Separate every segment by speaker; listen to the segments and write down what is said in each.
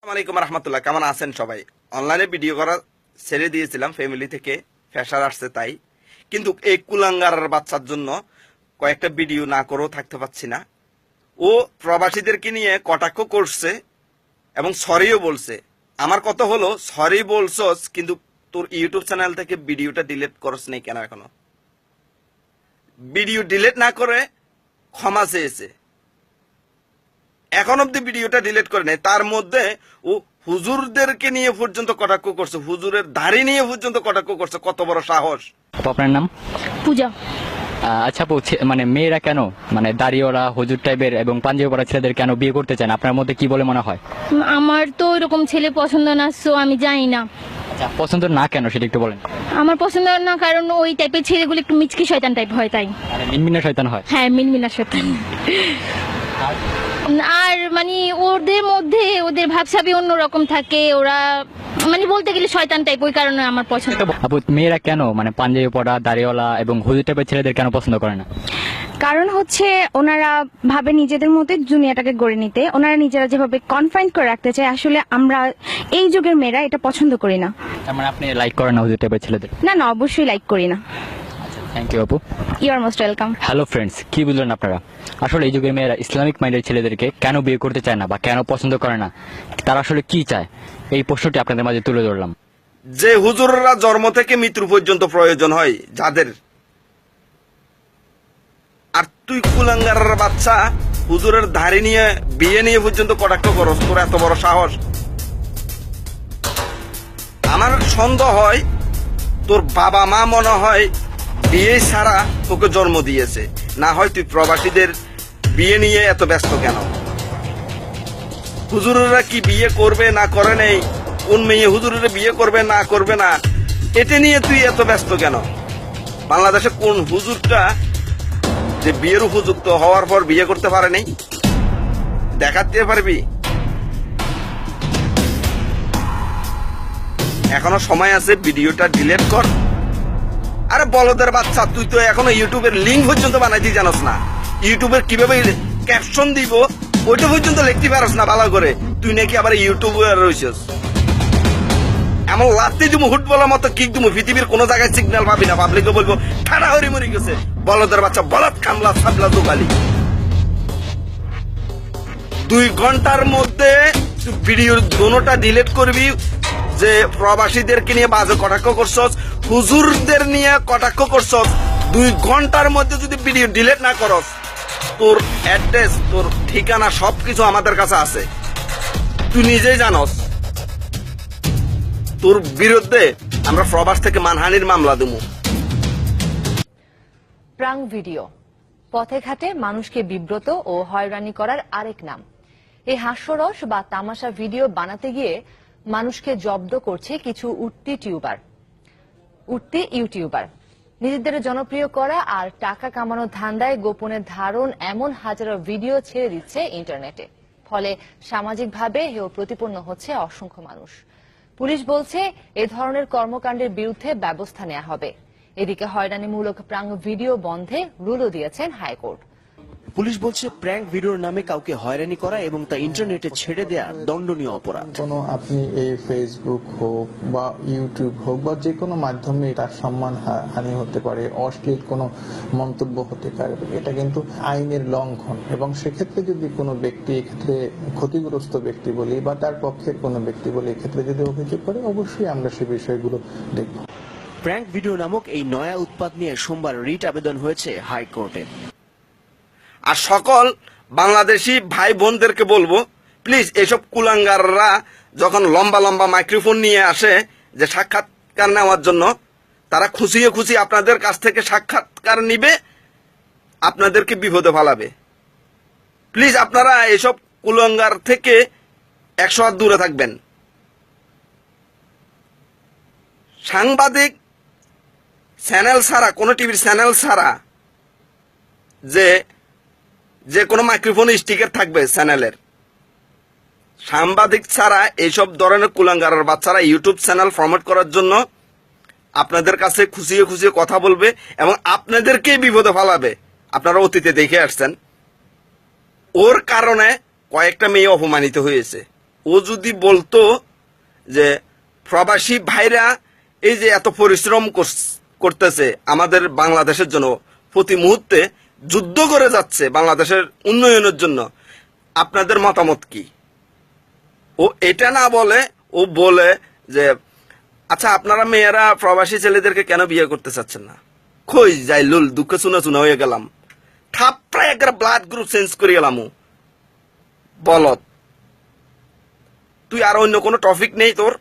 Speaker 1: আসসালামাইকুম রহমতুল্লাহ, কেমন আছেন সবাই? অনলাইনে ভিডিও করা ছেড়ে দিয়েছিলাম, ফ্যামিলি থেকে প্রেশার আসছে তাই। কিন্তু এই কুলাঙ্গার বাচ্চার জন্য কয়েকটা ভিডিও না করেও থাকতে পারছি না। ও প্রবাসীদেরকে নিয়ে কটাক্ষ করছে এবং সরিও বলছে। আমার কথা হলো, সরি বলছস কিন্তু তোর ইউটিউব চ্যানেল থেকে ভিডিওটা ডিলিট করছ নাই কেন? এখনো ভিডিও ডিলিট না করে ক্ষমা চেয়েছে, এখন অব্দি ভিডিওটা ডিলিট করে নেই। তার মধ্যে ও হুজুরদেরকে নিয়ে পর্যন্ত কটাক্ষ করছে, হুজুরের দাড়ি নিয়ে পর্যন্ত কটাক্ষ করছে। কত বড় সাহস!
Speaker 2: আপু, আপনার নাম?
Speaker 3: পূজা।
Speaker 2: আচ্ছা আপু, মানে মেয়েরা কেন মানে দাড়িওয়ালা হুজুর টাইপের এবং পাঞ্জাবি পরা ছেলেদের কেন বিয়ে করতে চান? আপনার মধ্যে কি বলে মনে হয়?
Speaker 3: আমার তো এরকম ছেলে পছন্দ না, সো আমি জানি না।
Speaker 2: আচ্ছা, পছন্দ না কেন সেটা একটু বলেন।
Speaker 3: আমার পছন্দ না কারণ ওই টাইপের ছেলেগুলো একটু মিচকি শয়তান টাইপ হয়, তাই।
Speaker 2: মানে মিনমিনা শয়তান হয়?
Speaker 3: হ্যাঁ, মিনমিনা শয়তান। আর মানে ওদের মধ্যে ওদের ভাবসাবি অন্যরকম থাকে, ওরা মানে বলতে গেলে শয়তান টাইপ, ওই কারণে আমার পছন্দ।
Speaker 2: আপু, মেয়েরা কেন মানে পাঞ্জাবি পরা দাড়িওয়ালা এবং হুজুর টাইপের ছেলেদের কেন পছন্দ করে না?
Speaker 4: কারণ হচ্ছে ওনারা ভাবে নিজেদের মধ্যে দুনিয়াটাকে গড়ে নিতে, ওনারা নিজেরা যেভাবে কনফাইন করে রাখতে চায়। আসলে আমরা এই যুগের মেয়েরা এটা পছন্দ করি না।
Speaker 2: তার মানে আপনি লাইক করেন না হুজুর টাইপের ছেলেদের?
Speaker 4: না না, অবশ্যই লাইক করি না।
Speaker 2: থ্যাংক ইউ আপু।
Speaker 4: You are most welcome.
Speaker 2: Hello friends, কি বুঝলেন আপনারা? আসলে এই যুগের মেয়েরা ইসলামিক মাইন্ডের ছেলেদেরকে কেন বিয়ে করতে চায় না বা কেন পছন্দ করে না, তারা আসলে কি চায়, এই প্রশ্নটি আপনাদের মাঝে তুলে ধরলাম।
Speaker 1: যে হুজুররা জন্ম থেকে মৃত্যু পর্যন্ত প্রয়োজন হয় যাদের, আর তুই কুলাঙ্গার বাচ্চা হুজুরের ধারে নিয়ে বিয়ে নিয়ে পর্যন্ত কটাক্ষ করস, তোর এত বড় সাহস! আমার সন্দেহ হয় তোর বাবা মা মনে হয় বিয়ে ছাড়া তোকে জন্ম দিয়েছে, না হয় তুই প্রবাসীদের বিয়ে নিয়ে এত ব্যস্ত কেন? হুজুরেরা কি বিয়ে করবে না করে নেই, কোন মেয়ে হুজুরেরা বিয়ে করবে না করবে না, এটা নিয়ে তুই এত ব্যস্ত কেন? বাংলাদেশে কোন হুজুরটা যে বিয়ের উপযুক্ত হওয়ার পর বিয়ে করতে পারে নাই? দেখাতে পারবি? এখনো সময় আছে, ভিডিওটা ডিলিট কর। আরে বলদের বাচ্চা, তুই তো এখনো ইউটিউবের লিঙ্ক পর্যন্ত বানাইতে জানোস না। ইউটিউবের কিভাবে ক্যাপশন দিব ওইটা পর্যন্ত লিখতে পারস না ভালো করে। তুই নাকি আবার ইউটিউবার রয়েছিস। এমন লাত্তি তুমি ফুটবলের মতো কিক তুমি পৃথিবীর কোন জায়গায় সিগন্যাল পাবি না, পাবলিকে বলবো ঠাড়া হরি মরি গেছে বলদের বাচ্চা, বলদ কামলা সাবলা দোকালি। 2 ঘন্টার মধ্যে তুই ভিডিওর দোনোটা ডিলিট করবি। যে প্রবাসীদেরকে নিয়ে বাজে কটাক্ষ করছস, হুজুরদের নিয়ে কটাক্ষ করছস, 2 ঘন্টার মধ্যে যদি ভিডিও ডিলিট না করস, তোর অ্যাড্রেস, তোর ঠিকানা সবকিছু আমাদের কাছে আছে, তুই নিজেই জানস। তোর বিরুদ্ধে আমরা প্রবাস থেকে মানহানির মামলা দেবো।
Speaker 5: প্রাং ভিডিও পথে ঘাটে মানুষকে বিব্রত ও হয়রানি করার আরেক নাম। এই হাস্যরস বা তামাশা ভিডিও বানাতে গিয়ে মানুষকে জব্দ করছে কিছু উঠতি ইউটিউবার। নিজেদের জনপ্রিয় করা আর টাকা কামানোর ধান্দায় গোপনে ধারণ এমন হাজারো ভিডিও ছেড়ে দিচ্ছে ইন্টারনেটে। ফলে সামাজিকভাবে হেয় প্রতিপন্ন হচ্ছে অসংখ্য মানুষ। পুলিশ বলছে এ ধরনের কর্মকাণ্ডের বিরুদ্ধে ব্যবস্থা নেওয়া হবে। এদিকে হয়রানিমূলক প্রাং ভিডিও বন্ধে রুলও দিয়েছেন হাইকোর্ট।
Speaker 6: পুলিশ বলছে প্র্যাঙ্ক ভিডিওর নামে কাউকে হয়রানি করা এবং তা ইন্টারনেটে ছেড়ে দেয়া দণ্ডনীয় অপরাধ।
Speaker 7: কোনো আপনি এই ফেসবুক হোক বা ইউটিউব হোক বা যে কোনো মাধ্যমে তার সম্মান হানি হতে পারে, অশ্লীল কোনো মন্তব্য হতে পারে, এটা কিন্তু আইনের লঙ্ঘন। এবং সেক্ষেত্রে যদি কোনো ব্যক্তি এক্ষেত্রে ক্ষতিগ্রস্ত ব্যক্তি বলি বা তার পক্ষের কোনো ব্যক্তি বলি এক্ষেত্রে যদি অভিযোগ করে, অবশ্যই আমরা সে বিষয়গুলো দেখব।
Speaker 6: প্র্যাঙ্ক ভিডিও নামক এই নয়া উৎপাদ নিয়ে সোমবার রিট আবেদন হয়েছে হাইকোর্টে।
Speaker 1: আর সকল বাংলাদেশি ভাই বোনদেরকে বলবো, প্লিজ এসব কুলাঙ্গাররা যখন লম্বা লম্বা মাইক্রোফোন নিয়ে আসে যে সাক্ষাৎকার নেওয়ার জন্য, তারা খুশিয়ে খুশি আপনাদের কাছ থেকে সাক্ষাৎকার নিবে, আপনাদেরকে বিপদে ফেলাবে। প্লিজ আপনারা এসব কুলাঙ্গার থেকে 100 হাত দূরে থাকবেন। সাংবাদিক চ্যানেল ছাড়া, কোনো টিভির চ্যানেল ছাড়া যে কোনো মাইক্রোফোন স্টিকার থাকবে চ্যানেলের, সাংবাদিক ছাড়া এইসব ধরনের কুলাঙ্গারের বাচ্চারা ইউটিউব চ্যানেল ফরম্যাট করার জন্য আপনাদের কাছে খুশিয়ে খুশিয়ে কথা বলবে এবং আপনাদেরকেই বিপদে ফেলাবে। আপনারা অতীতে দেখে আসছেন, ওর কারণে কয়েকটা মেয়ে অপমানিত হয়েছে। ও যদি বলতো যে প্রবাসী ভাইরা এই যে এত পরিশ্রম করতেছে আমাদের বাংলাদেশের জন্য, প্রতি মুহূর্তে যুদ্ধ করে যাচ্ছে বাংলাদেশের উন্নয়নের জন্য, আপনাদের মতামত কি? ও এটা না বলে, ও বলে যে আচ্ছা আপনারা মেয়েরা প্রবাসী ছেলেদেরকে কেন বিয়ে করতে চাচ্ছেন না? কই যাই লুল, দুঃখে চুনা হয়ে গেলাম, থাপড়ায় একটা ব্লাড গ্রুপ চেঞ্জ করে গেলাম। বলত, তুই আর অন্য কোনো টপিক নেই তোর?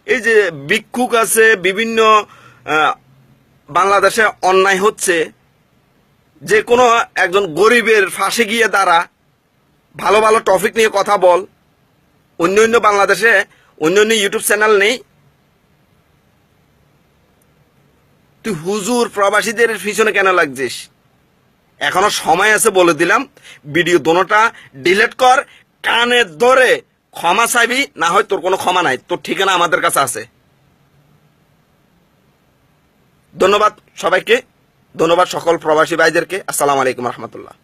Speaker 1: এই যে ভিক্ষুক আছে, বিভিন্ন বাংলাদেশে অন্যায় হচ্ছে, যে কোনো একজন গরিবের ফাঁসে গিয়ে দাঁড়া, ভালো ভালো টপিক নিয়ে কথা বল। অন্য বাংলাদেশে অন্য ইউটিউব চ্যানেল নেই? তুই হুজুর প্রবাসীদের পিছনে কেন লাগছিস? এখনো সময় আছে, বলে দিলাম। ভিডিও দোনোটা ডিলিট কর, কানে ধরে ক্ষমা চাইবি, না হয় তোর কোনো ক্ষমা নাই, তোর ঠিকানা আমাদের কাছে আছে। ধন্যবাদ সবাইকে, ধন্যবাদ সকল প্রবাসী ভাইদেরকে। আসসালামু আলাইকুম রহমতুল্লাহ।